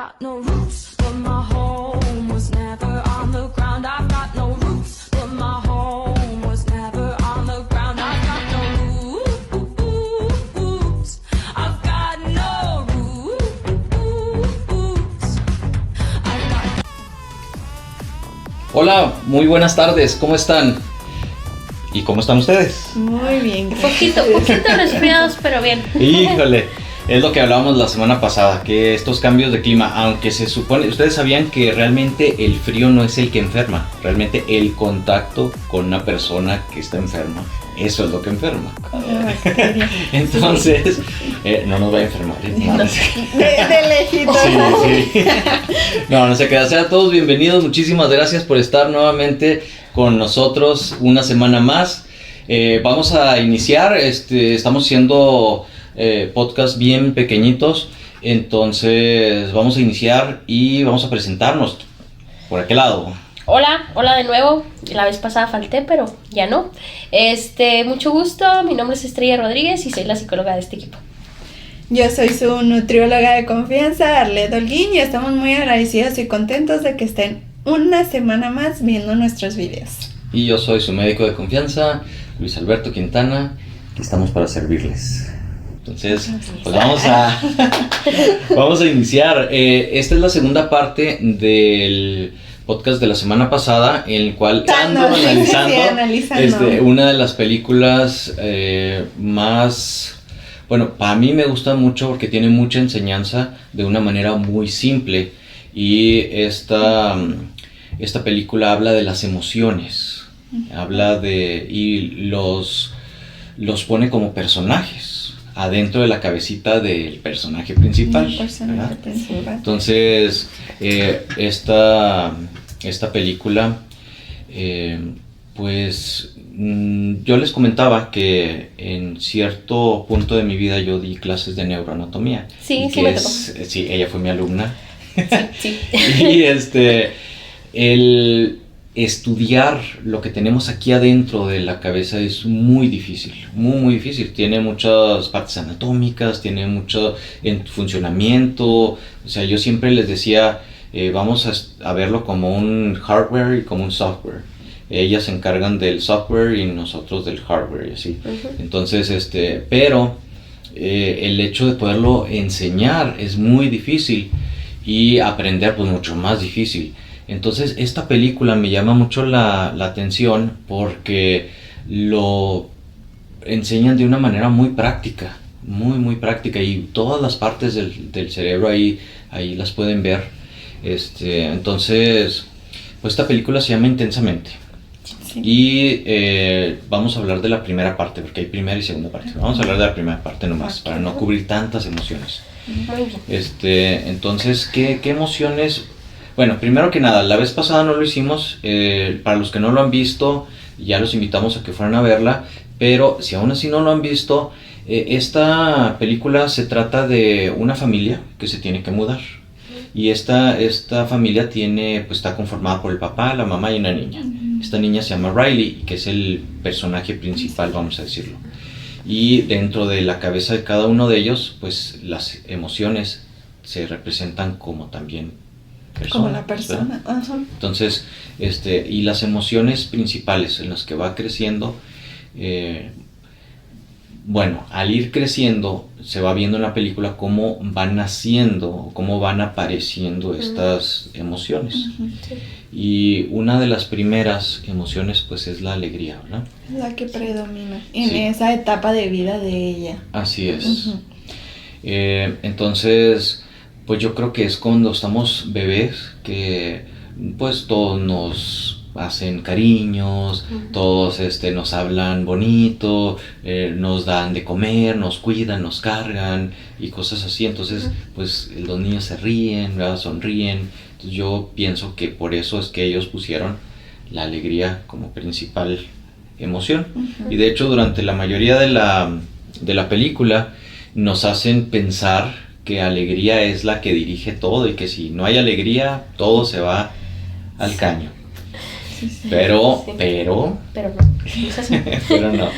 got no roots, but my home was never on the ground. I've got no roots, but my home was never on the ground. I've got no roots. I've got no roots. I've got... Hola, muy buenas tardes, ¿cómo están? ¿Y cómo están ustedes? Muy bien, gracias. Poquito resfriados, pero bien. Híjole, es lo que hablábamos la semana pasada, que estos cambios de clima, aunque se supone, ustedes sabían que realmente el frío no es el que enferma, realmente el contacto con una persona que está enferma, eso es lo que enferma. Entonces, no nos va a enfermar, ¿eh? No, no sé. De lejitos. Sí. No se queda. Sean todos bienvenidos, muchísimas gracias por estar nuevamente con nosotros una semana más. Vamos a iniciar, estamos haciendo podcast bien pequeñitos, entonces vamos a iniciar y vamos a presentarnos por aquel lado. Hola de nuevo. La vez pasada falté, pero ya no. Mucho gusto. Mi nombre es Estrella Rodríguez y soy la psicóloga de este equipo. Yo soy su nutrióloga de confianza, Arlet Holguín, y estamos muy agradecidos y contentos de que estén una semana más viendo nuestros videos. Y yo soy su médico de confianza, Luis Alberto Quintana, y estamos para servirles. Entonces, pues vamos a iniciar. Esta es la segunda parte del podcast de la semana pasada, en el cual ando analizando una de las películas más... Bueno, para mí me gusta mucho porque tiene mucha enseñanza de una manera muy simple. Y esta película habla de las emociones. Y los pone como personajes adentro de la cabecita del personaje principal. Entonces, esta película, pues yo les comentaba que en cierto punto de mi vida yo di clases de neuroanatomía. Sí, sí me tocó. Sí, ella fue mi alumna. Sí. Y el estudiar lo que tenemos aquí adentro de la cabeza es muy difícil, muy difícil. Tiene muchas partes anatómicas, tiene mucho en funcionamiento. O sea, yo siempre les decía, vamos a verlo como un hardware y como un software. Ellas se encargan del software y nosotros del hardware y así. Uh-huh. Entonces, pero el hecho de poderlo enseñar es muy difícil y aprender pues mucho más difícil. Entonces esta película me llama mucho la atención porque lo enseñan de una manera muy práctica, muy práctica, y todas las partes del cerebro ahí las pueden ver. Entonces, pues esta película se llama Intensamente. Sí. Y vamos a hablar de la primera parte, porque hay primera y segunda parte. Vamos a hablar de la primera parte nomás, para no cubrir tantas emociones. Muy bien. Entonces, ¿qué emociones? Bueno, primero que nada, la vez pasada no lo hicimos. Para los que no lo han visto, ya los invitamos a que fueran a verla. Pero si aún así no lo han visto, esta película se trata de una familia que se tiene que mudar. Y esta familia está conformada por el papá, la mamá y una niña. Esta niña se llama Riley, que es el personaje principal, vamos a decirlo. Y dentro de la cabeza de cada uno de ellos, pues las emociones se representan como también personas. Como la persona. Ajá. Entonces, y las emociones principales en las que va creciendo, al ir creciendo, se va viendo en la película cómo van naciendo, cómo van apareciendo estas emociones. Uh-huh. Sí. Y una de las primeras emociones, pues, es la alegría, ¿verdad? La que predomina en esa etapa de vida de ella. Así es. Uh-huh. Entonces, pues yo creo que es cuando estamos bebés que, pues, todos nos hacen cariños, uh-huh. Todos nos hablan bonito, nos dan de comer, nos cuidan, nos cargan y cosas así. Entonces, uh-huh. Pues los niños se ríen, ¿verdad? Sonríen. Entonces, yo pienso que por eso es que ellos pusieron la alegría como principal emoción. Uh-huh. Y de hecho, durante la mayoría de la película nos hacen pensar que alegría es la que dirige todo y que si no hay alegría, todo se va al caño. Sí. Pero no. Pero no. Pero no.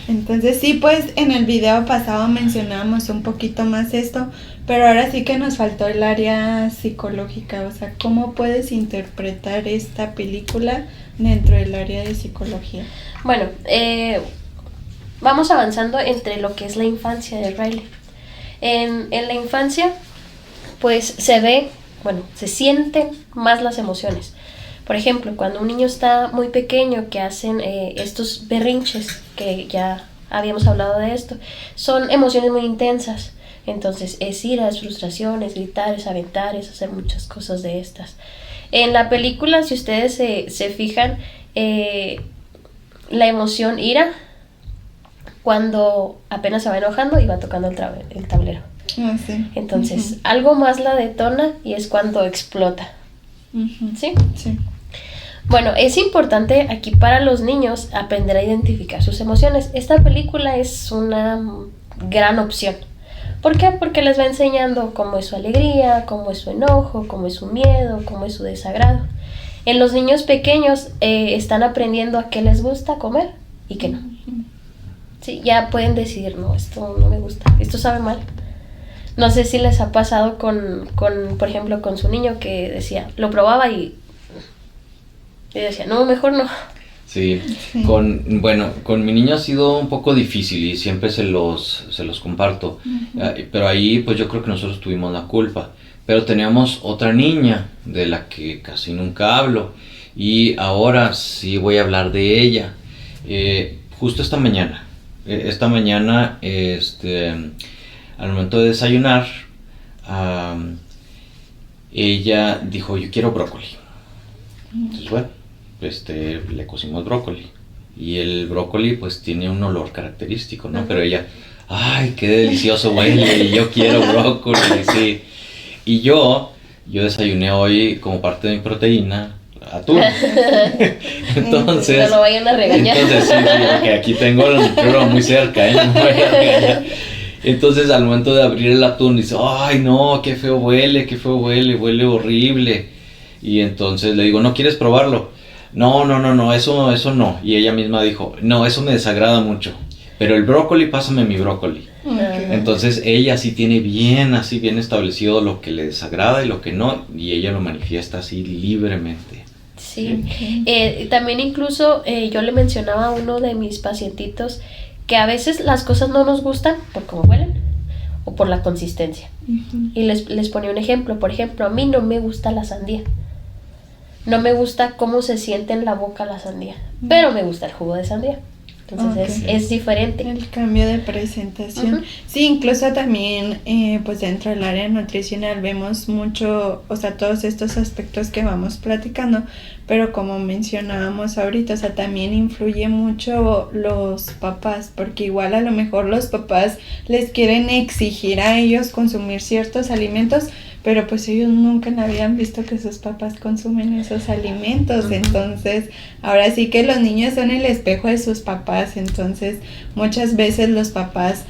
Entonces sí, pues en el video pasado mencionábamos un poquito más esto, pero ahora sí que nos faltó el área psicológica, o sea, ¿cómo puedes interpretar esta película dentro del área de psicología? Bueno, vamos avanzando entre lo que es la infancia de Riley. En la infancia, pues se ve, bueno, se sienten más las emociones. Por ejemplo, cuando un niño está muy pequeño, que hacen estos berrinches, que ya habíamos hablado de esto, son emociones muy intensas. Entonces es ira, es frustración, es gritar, es aventar, es hacer muchas cosas de estas. En la película, si ustedes se fijan, la emoción ira, cuando apenas se va enojando y va tocando el tablero. Ah, sí. Entonces, algo más la detona y es cuando explota. ¿Sí? Sí. Bueno, es importante aquí para los niños aprender a identificar sus emociones. Esta película es una gran opción. ¿Por qué? Porque les va enseñando cómo es su alegría, cómo es su enojo, cómo es su miedo, cómo es su desagrado. En los niños pequeños están aprendiendo a qué les gusta comer y qué no. Sí, ya pueden decidir, no, esto no me gusta, esto sabe mal. No sé si les ha pasado con por ejemplo, con su niño que decía, lo probaba y decía, no, mejor no. Sí, Sí. con mi niño ha sido un poco difícil y siempre se los comparto. Pero ahí pues yo creo que nosotros tuvimos la culpa. Pero teníamos otra niña de la que casi nunca hablo y ahora sí voy a hablar de ella. Justo esta mañana, al momento de desayunar, ella dijo, yo quiero brócoli. Entonces, bueno, le cocimos brócoli. Y el brócoli pues tiene un olor característico, ¿no? Pero ella, ay, qué delicioso huele, y yo quiero brócoli, sí. Y yo desayuné hoy como parte de mi proteína, atún. Entonces, No lo vayan a regañar. entonces sí, porque aquí tengo el micrófono muy cerca, ¿eh? No me vayan a regañar. Entonces al momento de abrir el atún dice, ay no, qué feo huele, huele horrible. Y entonces le digo, ¿no quieres probarlo? No, eso no. Y ella misma dijo, no, eso me desagrada mucho. Pero el brócoli, pásame mi brócoli. Ok. Entonces ella sí tiene bien establecido lo que le desagrada y lo que no. Y ella lo manifiesta así libremente. Sí, también incluso yo le mencionaba a uno de mis pacientitos que a veces las cosas no nos gustan por cómo huelen o por la consistencia. Y les ponía un ejemplo. Por ejemplo, a mí no me gusta la sandía. No me gusta cómo se siente en la boca la sandía, pero me gusta el jugo de sandía. Entonces Ok. es diferente. El cambio de presentación. Ujú. Sí, incluso también, pues dentro del área nutricional vemos mucho, o sea, todos estos aspectos que vamos platicando, pero como mencionábamos ahorita, o sea, también influye mucho los papás, porque igual a lo mejor los papás les quieren exigir a ellos consumir ciertos alimentos, pero pues ellos nunca habían visto que sus papás consumen esos alimentos. Entonces ahora sí que los niños son el espejo de sus papás, entonces muchas veces los papás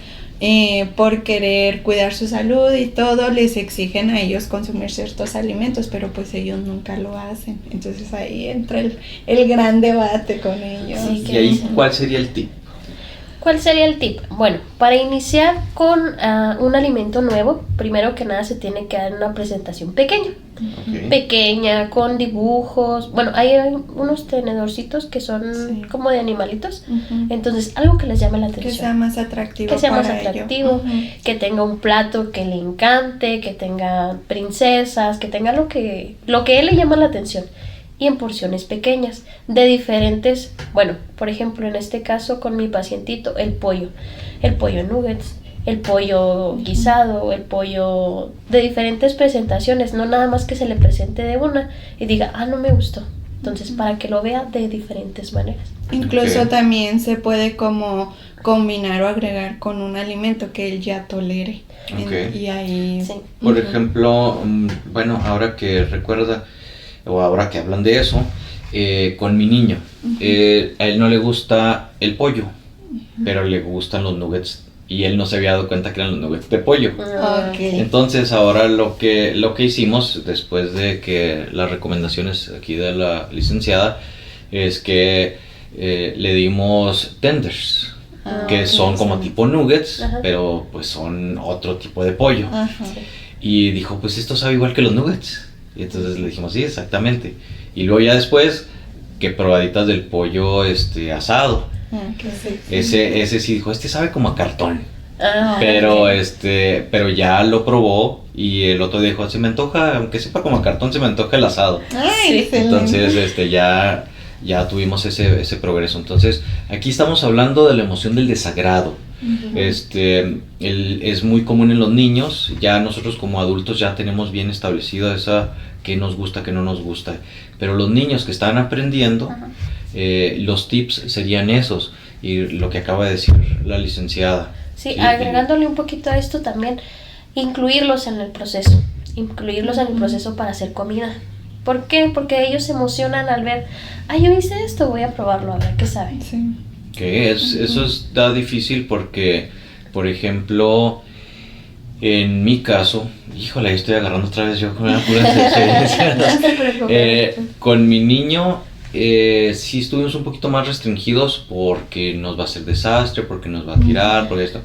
por querer cuidar su salud y todo les exigen a ellos consumir ciertos alimentos, pero pues ellos nunca lo hacen. Entonces ahí entra el gran debate con ellos. Sí. Y ahí, ¿cuál sería el tip? ¿Cuál sería el tip? Bueno, para iniciar con un alimento nuevo, primero que nada se tiene que dar una presentación pequeña. Ok. Pequeña, con dibujos. Bueno, hay unos tenedorcitos que son Sí. como de animalitos. Ujú. Entonces, algo que les llame la Que sea atención. más atractivo. Que sea más para ello. atractivo, Ujú. que tenga un plato que le encante, que tenga princesas, que tenga lo que a él le llama la atención. Y en porciones pequeñas, de diferentes, bueno, por ejemplo, en este caso con mi pacientito, el pollo en nuggets, el pollo guisado, el pollo de diferentes presentaciones, no nada más que se le presente de una y diga, no me gustó. Entonces, para que lo vea de diferentes maneras. Incluso Ok. también se puede como combinar o agregar con un alimento que él ya tolere. Ok. Y ahí... Sí. Por Ujú. ejemplo, bueno, ahora que recuerda, o ahora que hablan de eso, con mi niño, a él no le gusta el pollo, pero le gustan los nuggets y él no se había dado cuenta que eran los nuggets de pollo. Ok. Entonces ahora lo que hicimos después de que las recomendaciones aquí de la licenciada es que le dimos tenders. que ok, son como sí. tipo nuggets, Ajá. pero pues son otro tipo de pollo. Ajá. Y dijo, pues esto sabe igual que los nuggets. Y entonces le dijimos, sí, exactamente. Y luego ya después, que probaditas del pollo asado. Ok, sí. Ese sí dijo, este sabe como a cartón. Ah, Pero ok. pero ya lo probó y el otro dijo, se me antoja, aunque sepa como a cartón, se me antoja el asado. Ay, Sí. excelente. Entonces, ya tuvimos ese progreso. Entonces, aquí estamos hablando de la emoción del desagrado. Es muy común en los niños. Ya nosotros como adultos ya tenemos bien establecido esa qué nos gusta, qué no nos gusta. Pero los niños que están aprendiendo, los tips serían esos. Y lo que acaba de decir la licenciada. Sí, Y- agregándole un poquito a esto también, incluirlos en el proceso, incluirlos en el proceso para hacer comida. ¿Por qué? Porque ellos se emocionan al ver, yo hice esto, voy a probarlo, a ver qué sabe. Sí. Que eso da difícil porque, por ejemplo, en mi caso, híjole, ahí estoy agarrando otra vez yo con una pura experiencia. No te preocupes. Con mi niño, sí estuvimos un poquito más restringidos porque nos va a hacer desastre, porque nos va a tirar, por esto.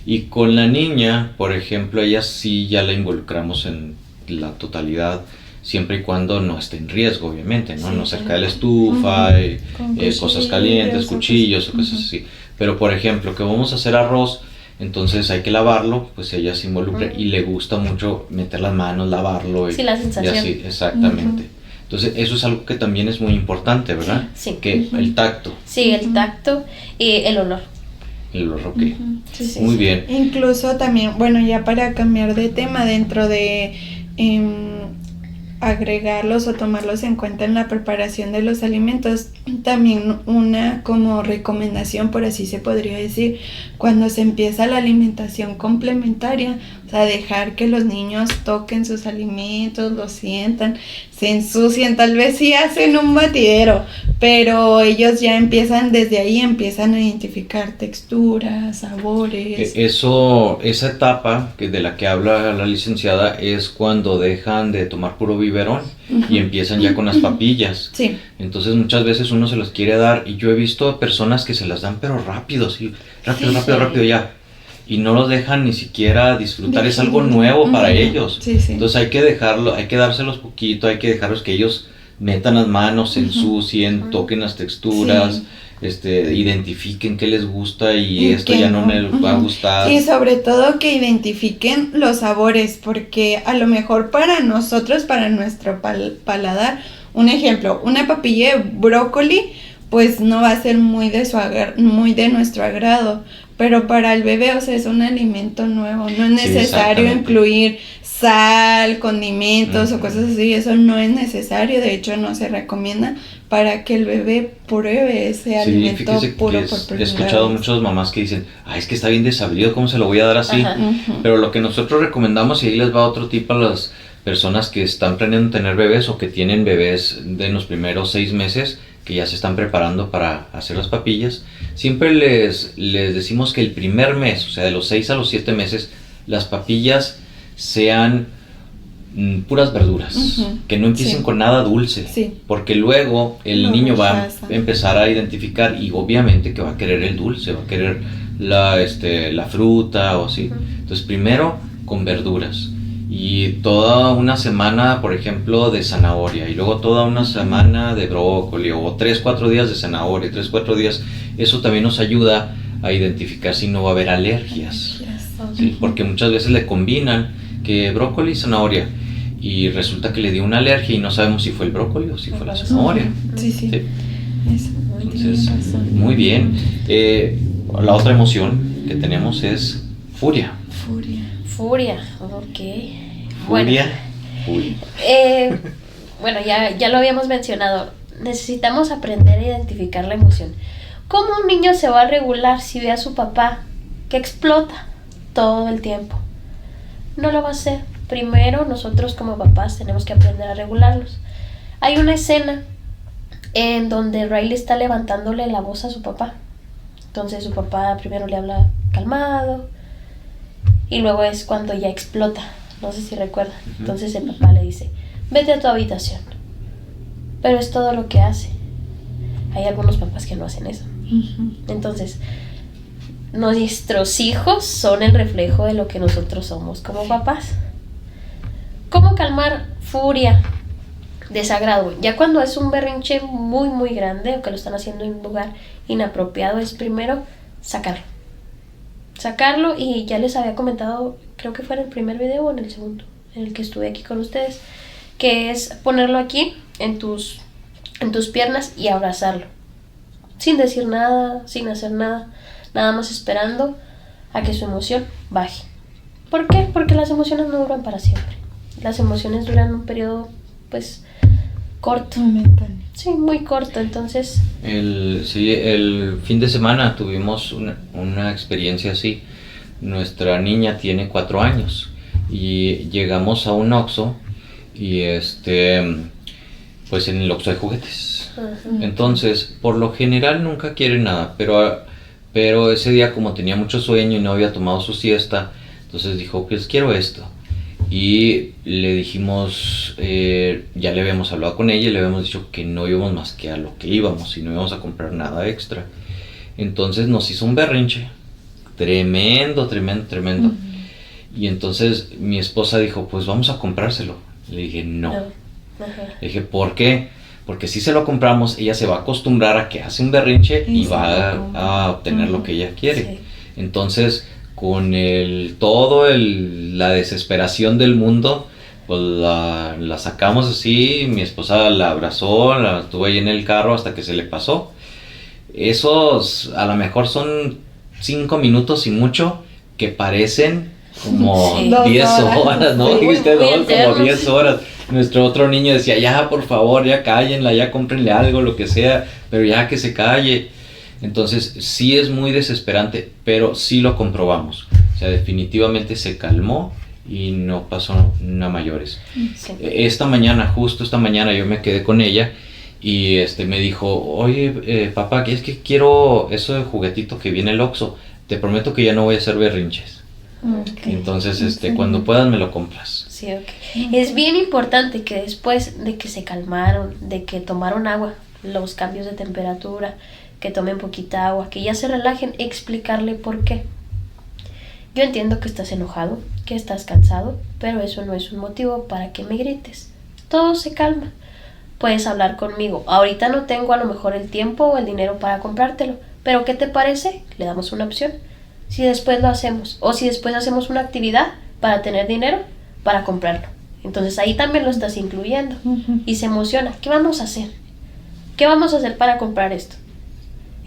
Y con la niña, por ejemplo, ella sí ya la involucramos en la totalidad, siempre y cuando no esté en riesgo, obviamente, ¿no? Sí, No cerca de la estufa, Con cosas calientes, cuchillos o cosas así. Pero, por ejemplo, que vamos a hacer arroz, entonces hay que lavarlo, pues ella se involucra y le gusta mucho meter las manos, lavarlo. Sí, la y sensación. así, exactamente. Entonces, eso es algo que también es muy importante, ¿verdad? Sí. Que el tacto, Sí, el tacto y el olor. el olor, ok. Sí, sí. Muy bien. Incluso también, bueno, ya para cambiar de tema, dentro de agregarlos o tomarlos en cuenta en la preparación de los alimentos, también una como recomendación, por así se podría decir, cuando se empieza la alimentación complementaria, o sea, dejar que los niños toquen sus alimentos, los sientan, se ensucien, tal vez sí hacen un batidero, pero ellos ya empiezan, desde ahí empiezan a identificar texturas, sabores. Esa etapa de la que habla la licenciada es cuando dejan de tomar puro biberón y empiezan ya con las papillas. Sí. Entonces muchas veces uno se los quiere dar y yo he visto personas que se las dan pero rápido, sí, rápido ya. Y no los dejan ni siquiera disfrutar, es algo nuevo para ellos. Sí, sí. Entonces hay que dejarlo, hay que dárselos poquito, hay que dejarlos que ellos metan las manos, se ensucien, toquen las texturas, identifiquen qué les gusta y esto qué ya no no. me va a gustar. Y sobre todo que identifiquen los sabores, porque a lo mejor para nosotros, para nuestro paladar, un ejemplo, una papilla de brócoli, pues no va a ser muy muy de nuestro agrado, pero para el bebé, o sea, es un alimento nuevo, no es necesario exactamente. incluir sal, condimentos o cosas así, eso no es necesario, de hecho no se recomienda para que el bebé pruebe ese Sí, alimento fíjese puro que por he primera escuchado vez. muchas mamás que dicen, es que está bien desabrido, ¿cómo se lo voy a dar así? Ajá. Pero lo que nosotros recomendamos, y ahí les va otro tip a las personas que están planeando tener bebés o que tienen bebés de los primeros 6 meses, que ya se están preparando para hacer las papillas, siempre les decimos que el primer mes, o sea, de los 6 a los 7 meses, las papillas sean puras verduras, que no empiecen Sí. con nada dulce, Sí. porque luego el Lo niño va a rechaza. empezar a identificar y obviamente que va a querer el dulce, va a querer la fruta o así. Entonces primero con verduras y toda una semana, por ejemplo, de zanahoria y luego toda una semana de brócoli o 3-4 días de zanahoria, 3-4 días. Eso también nos ayuda a identificar si no va a haber alergias. ¿Sí? Porque muchas veces le combinan que brócoli y zanahoria y resulta que le dio una alergia y no sabemos si fue el brócoli o si fue la zanahoria. Sí, sí. Sí. Eso, Entonces, tienes razón. muy bien. La otra emoción que tenemos es furia. Furia. Furia, ok. Furia. Bueno, ya lo habíamos mencionado. Necesitamos aprender a identificar la emoción. ¿Cómo un niño se va a regular si ve a su papá que explota todo el tiempo? No lo va a hacer. Primero, nosotros como papás tenemos que aprender a regularlos. Hay una escena en donde Riley está levantándole la voz a su papá. Entonces su papá primero le habla calmado y luego es cuando ya explota. No sé si recuerdan. Entonces el papá le dice, vete a tu habitación. Pero es todo lo que hace. Hay algunos papás que no hacen eso. Entonces, nuestros hijos son el reflejo de lo que nosotros somos como papás. ¿Cómo calmar furia, desagrado? Ya cuando es un berrinche muy muy grande o que lo están haciendo en un lugar inapropiado, es primero sacarlo, y ya les había comentado, creo que fue en el primer video o en el segundo, en el que estuve aquí con ustedes, que es ponerlo aquí en tus piernas y abrazarlo, sin decir nada, sin hacer nada, nada más esperando a que su emoción baje. ¿Por qué? Porque las emociones no duran para siempre. Las emociones duran un periodo, pues, corto. Momentáneo. Sí, muy corto, entonces... El fin de semana tuvimos una experiencia así. Nuestra niña tiene 4 años y llegamos a un Oxxo y pues en el Oxxo hay juguetes. Uh-huh. Entonces, por lo general nunca quiere nada, pero ese día como tenía mucho sueño y no había tomado su siesta, entonces dijo, pues quiero esto. Y le dijimos, ya le habíamos hablado con ella y le habíamos dicho que no íbamos más que a lo que íbamos y no íbamos a comprar nada extra. Entonces nos hizo un berrinche tremendo. Uh-huh. Y entonces mi esposa dijo, pues vamos a comprárselo. Le dije, no. Uh-huh. Le dije, ¿por qué? Porque si se lo compramos, ella se va a acostumbrar a que hace un berrinche y va a obtener lo que ella quiere. Sí. Entonces, con la desesperación del mundo, pues la sacamos así, mi esposa la abrazó, la tuvo ahí en el carro hasta que se le pasó. Esos a lo mejor son 5 minutos y mucho, que parecen como Sí. 10 horas, ¿no? Sí, Dijiste muy 2, como eternos. 10 horas. Nuestro otro niño decía, ya por favor, ya cállenla, ya cómprenle algo, lo que sea, pero ya que se calle. Entonces sí es muy desesperante, pero sí lo comprobamos. O sea, definitivamente se calmó y no pasó nada mayores. Sí. Justo esta mañana yo me quedé con ella y me dijo, oye papá, es que quiero eso de juguetito que viene el Oxxo, te prometo que ya no voy a hacer berrinches. Okay. Entonces Excelente. cuando puedas me lo compras. Sí, ok. Es bien importante que después de que se calmaron, de que tomaron agua, los cambios de temperatura, que tomen poquita agua, que ya se relajen, explicarle por qué. Yo entiendo que estás enojado, que estás cansado, pero eso no es un motivo para que me grites. Todo se calma. Puedes hablar conmigo. Ahorita no tengo a lo mejor el tiempo o el dinero para comprártelo, pero ¿qué te parece? Le damos una opción. Si después lo hacemos, o si después hacemos una actividad para tener dinero para comprarlo. Entonces ahí también lo estás incluyendo. Uh-huh. Y se emociona. ¿Qué vamos a hacer? ¿Qué vamos a hacer para comprar esto?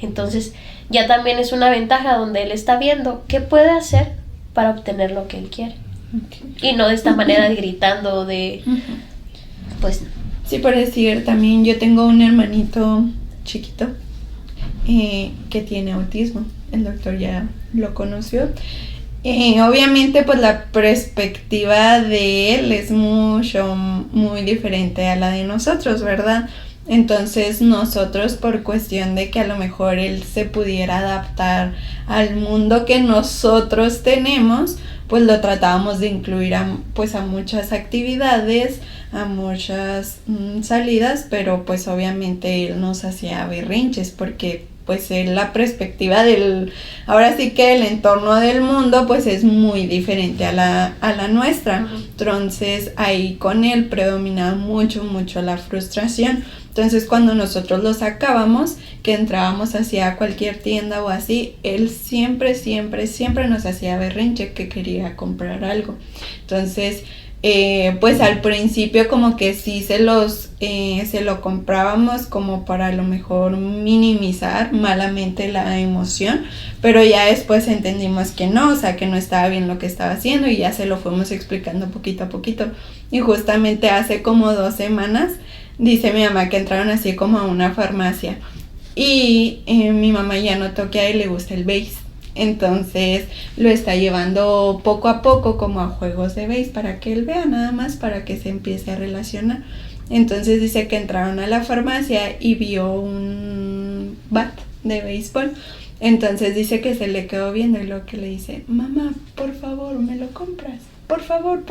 Entonces ya también es una ventaja donde él está viendo qué puede hacer para obtener lo que él quiere. Okay. Y no de esta manera de gritando, de... Uh-huh. Pues Sí, por decir, también yo tengo un hermanito chiquito que tiene autismo. El doctor ya lo conoció. Obviamente, pues la perspectiva de él es muy diferente a la de nosotros, ¿verdad? Entonces nosotros, por cuestión de que a lo mejor él se pudiera adaptar al mundo que nosotros tenemos, pues lo tratábamos de incluir a muchas actividades, a muchas salidas, pero pues obviamente él nos hacía berrinches porque pues la perspectiva ahora sí que el entorno del mundo pues es muy diferente a la nuestra. Uh-huh. Entonces ahí con él predominaba mucho la frustración. Entonces cuando nosotros lo sacábamos, que entrábamos hacia cualquier tienda o así, él siempre nos hacía berrinche que quería comprar algo. Entonces pues al principio como que sí se lo comprábamos como para a lo mejor minimizar malamente la emoción, pero ya después entendimos que no, o sea que no estaba bien lo que estaba haciendo y ya se lo fuimos explicando poquito a poquito. Y justamente hace como 2 semanas dice mi mamá que entraron así como a una farmacia y mi mamá ya notó que a él le gusta el béis. Entonces lo está llevando poco a poco como a juegos de béis para que él vea, nada más para que se empiece a relacionar. Entonces dice que entraron a la farmacia y vio un bat de béisbol. Entonces dice que se le quedó viendo y luego que le dice, mamá, por favor, ¿me lo compras? por favor,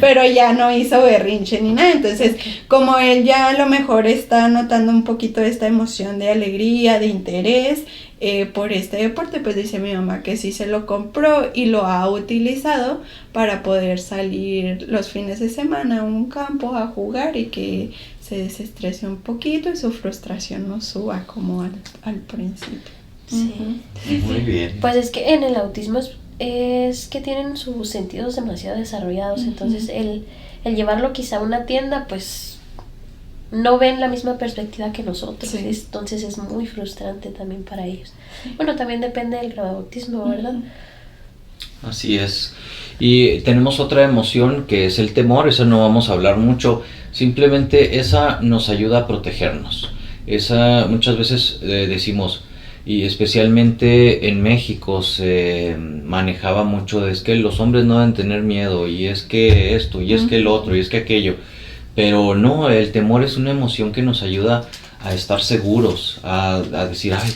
pero ya no hizo berrinche ni nada. Entonces, como él ya a lo mejor está notando un poquito esta emoción de alegría, de interés por este deporte, pues dice mi mamá que sí se lo compró y lo ha utilizado para poder salir los fines de semana a un campo a jugar y que se desestrese un poquito y su frustración no suba como al principio. Sí. Muy bien. Pues es que en el autismo es que tienen sus sentidos demasiado desarrollados, entonces el llevarlo quizá a una tienda, pues no ven la misma perspectiva que nosotros, Sí. entonces es muy frustrante también para ellos. Bueno, también depende del grado de autismo, ¿verdad? Así es. Y tenemos otra emoción que es el temor, esa no vamos a hablar mucho, simplemente esa nos ayuda a protegernos. Esa muchas veces decimos, y especialmente en México se manejaba mucho de es que los hombres no deben tener miedo, y es que esto, y es que el otro, y es que aquello. Pero no, el temor es una emoción que nos ayuda a estar seguros, a decir, ay,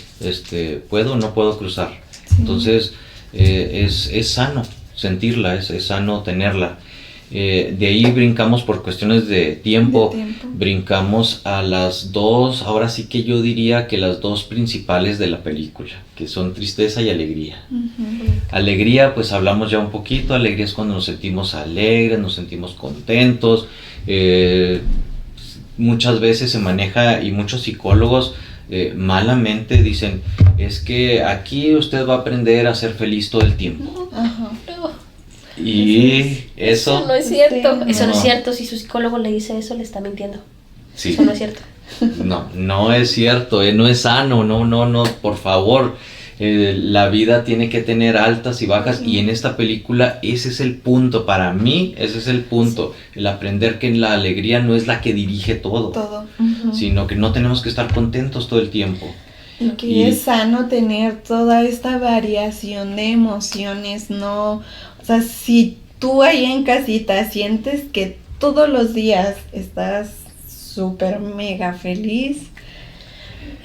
¿puedo o no puedo cruzar? Sí. Entonces, es sano sentirla, es sano tenerla. De ahí brincamos por cuestiones de tiempo, brincamos a las dos, ahora sí que yo diría que las dos principales de la película, que son tristeza y alegría. Alegría, pues hablamos ya un poquito, alegría es cuando nos sentimos alegres, nos sentimos contentos. Muchas veces se maneja, y muchos psicólogos malamente dicen, es que aquí usted va a aprender a ser feliz todo el tiempo. Ajá. Y eso no es cierto. Sí, Eso no es no. cierto. Si su psicólogo le dice eso, le está mintiendo. sí. Eso no es cierto. No es cierto, no es sano, no, por favor. La vida tiene que tener altas y bajas, y en esta película ese es el punto, para mí ese es el punto, el aprender que la alegría no es la que dirige todo. Sino que no tenemos que estar contentos todo el tiempo. Y que es sano tener toda esta variación de emociones, ¿no? O sea, si tú ahí en casita sientes que todos los días estás súper mega feliz,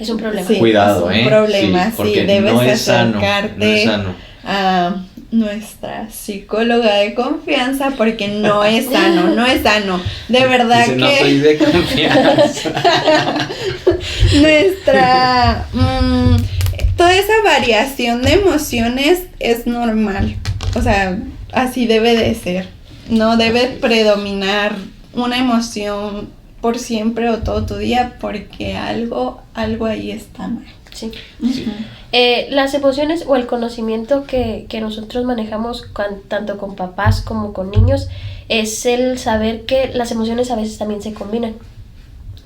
Es un problema. sí, Cuidado, es un problema, sí, sí, porque debes no es sano, acercarte no es sano. a nuestra psicóloga de confianza, porque no es sano, de verdad. Dice, que no soy de confianza. nuestra toda esa variación de emociones es normal, o sea, así debe de ser, no debe predominar una emoción por siempre o todo tu día, porque algo ahí está mal. Sí. Sí. Las emociones o el conocimiento que nosotros manejamos tanto con papás como con niños es el saber que las emociones a veces también se combinan.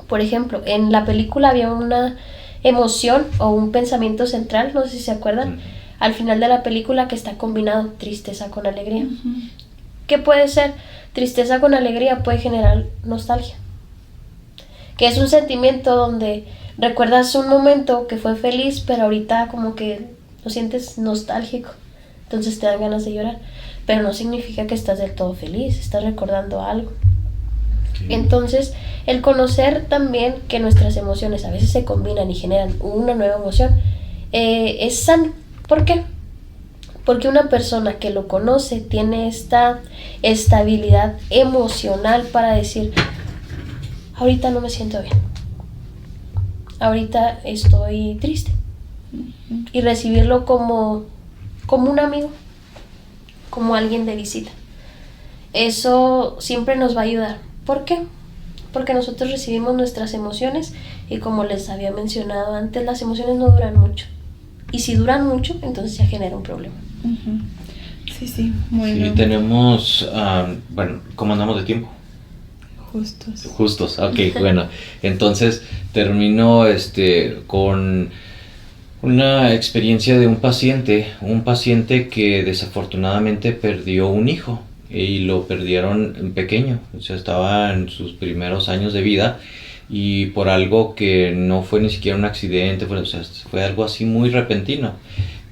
Por ejemplo, en la película había una emoción o un pensamiento central, no sé si se acuerdan, al final de la película, que está combinado tristeza con alegría. ¿Qué puede ser? Tristeza con alegría puede generar nostalgia, que es un sentimiento donde recuerdas un momento que fue feliz, pero ahorita como que lo sientes nostálgico, entonces te dan ganas de llorar, pero no significa que estás del todo feliz, estás recordando algo. Entonces, el conocer también que nuestras emociones a veces se combinan y generan una nueva emoción es sano. ¿Por qué? Porque una persona que lo conoce tiene esta estabilidad emocional para decir, ahorita no me siento bien, ahorita estoy triste, y recibirlo como un amigo, como alguien de visita. Eso siempre nos va a ayudar. ¿Por qué? Porque nosotros recibimos nuestras emociones, y como les había mencionado antes, las emociones no duran mucho. Y si duran mucho, entonces ya genera un problema. Sí, muy Sí, bien. tenemos, bueno, ¿cómo andamos de tiempo? Justos, ok, bueno. Entonces termino con una experiencia de un paciente que desafortunadamente perdió un hijo, y lo perdieron pequeño, o sea, estaba en sus primeros años de vida, y por algo que no fue ni siquiera un accidente, fue algo así muy repentino.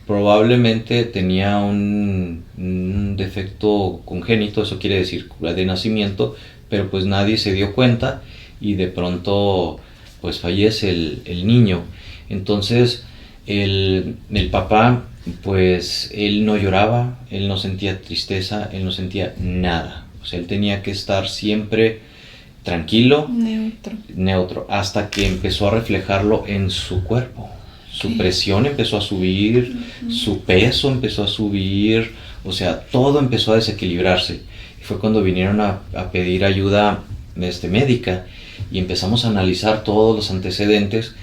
Probablemente tenía un defecto congénito, eso quiere decir de nacimiento, pero pues nadie se dio cuenta, y de pronto pues fallece el niño. Entonces el papá pues él no lloraba, él no sentía tristeza, él no sentía nada. O sea, él tenía que estar siempre tranquilo, neutro, hasta que empezó a reflejarlo en su cuerpo. Su presión empezó a subir, su peso empezó a subir, o sea, todo empezó a desequilibrarse. Y fue cuando vinieron a pedir ayuda médica y empezamos a analizar todos los antecedentes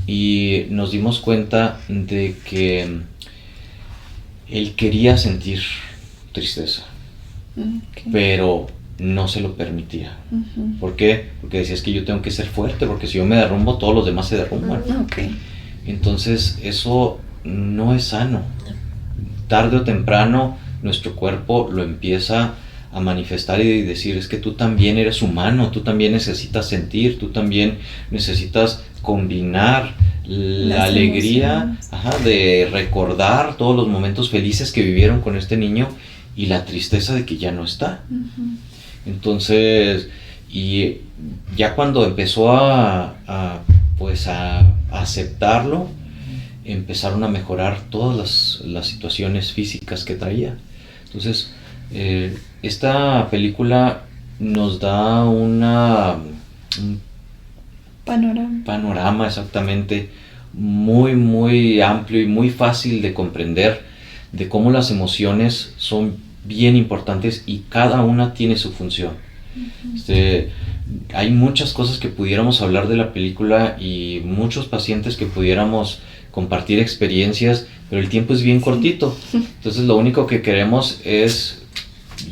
y nos dimos cuenta de que él quería sentir tristeza, pero no se lo permitía. ¿Por qué? Porque decía, es que yo tengo que ser fuerte, porque si yo me derrumbo, todos los demás se derrumban. Entonces eso no es sano. Tarde o temprano nuestro cuerpo lo empieza a manifestar y decir, es que tú también eres humano, tú también necesitas sentir, tú también necesitas combinar la alegría de recordar todos los momentos felices que vivieron con este niño y la tristeza de que ya no está. Entonces, y ya cuando empezó a aceptarlo, empezaron a mejorar todas las situaciones físicas que traía. Entonces, esta película nos da un panorama exactamente muy, muy amplio y muy fácil de comprender de cómo las emociones son bien importantes y cada una tiene su función. Hay muchas cosas que pudiéramos hablar de la película y muchos pacientes que pudiéramos compartir experiencias, pero el tiempo es bien cortito. Entonces lo único que queremos es,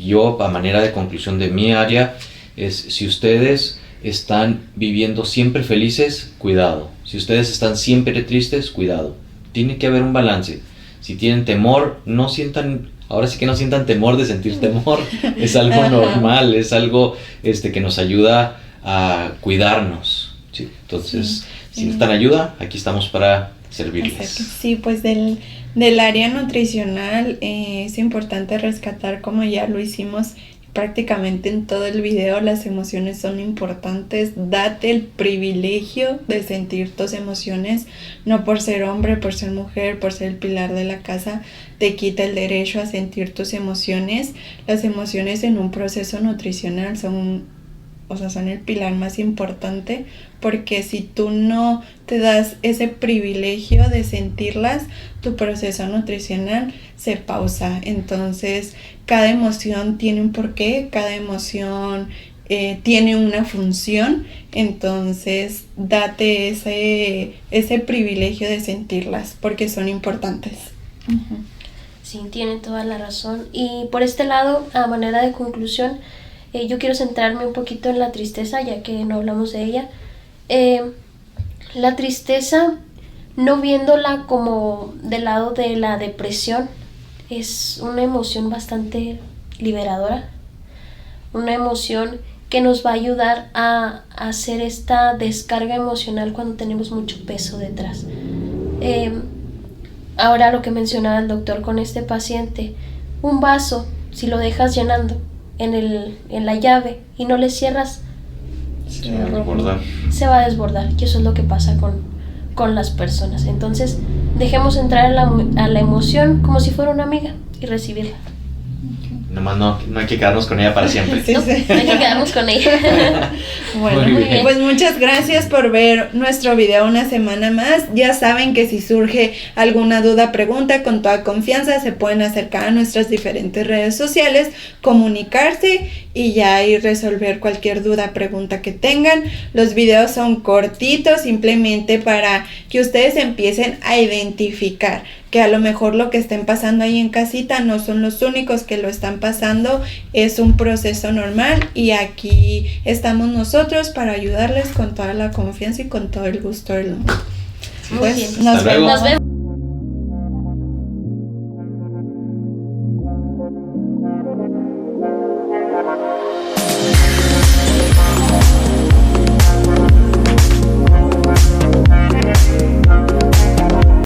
yo a manera de conclusión de mi área, es si ustedes están viviendo siempre felices, cuidado. Si ustedes están siempre tristes, cuidado. Tiene que haber un balance. Si tienen temor, ahora sí que no sientan temor de sentir temor. Es algo normal, es algo que nos ayuda a cuidarnos. ¿Sí? Entonces, si necesitan ayuda, aquí estamos para servirles. Exacto. Sí, pues del área nutricional es importante rescatar, como ya lo hicimos prácticamente en todo el video, las emociones son importantes. Date el privilegio de sentir tus emociones, no por ser hombre, por ser mujer, por ser el pilar de la casa, te quita el derecho a sentir tus emociones. Las emociones en un proceso nutricional son el pilar más importante, porque si tú no te das ese privilegio de sentirlas, tu proceso nutricional se pausa. Entonces, cada emoción tiene un porqué, cada emoción tiene una función. Entonces, date ese privilegio de sentirlas, porque son importantes. Sí, tienen toda la razón. Y por este lado, a manera de conclusión, yo quiero centrarme un poquito en la tristeza, ya que no hablamos de ella. La tristeza, no viéndola como del lado de la depresión, es una emoción bastante liberadora, una emoción que nos va a ayudar a hacer esta descarga emocional cuando tenemos mucho peso detrás. Ahora lo que mencionaba el doctor con este paciente, un vaso, si lo dejas llenando en la llave y no le cierras, se va a desbordar, y eso es lo que pasa con las personas. Entonces dejemos entrar a la emoción como si fuera una amiga y recibirla. Nomás no hay que quedarnos con ella para siempre. Sí. No hay que quedarnos con ella. Bueno, Muy bien. pues muchas gracias por ver nuestro video una semana más. Ya saben que si surge alguna duda, pregunta, con toda confianza se pueden acercar a nuestras diferentes redes sociales, comunicarse y ya ir resolver cualquier duda, pregunta que tengan. Los videos son cortitos, simplemente para que ustedes empiecen a identificar que a lo mejor lo que estén pasando ahí en casita no son los únicos que lo están pasando, es un proceso normal y aquí estamos nosotros para ayudarles con toda la confianza y con todo el gusto del mundo. Muy bien. Nos Hasta luego. vemos. Nos vemos.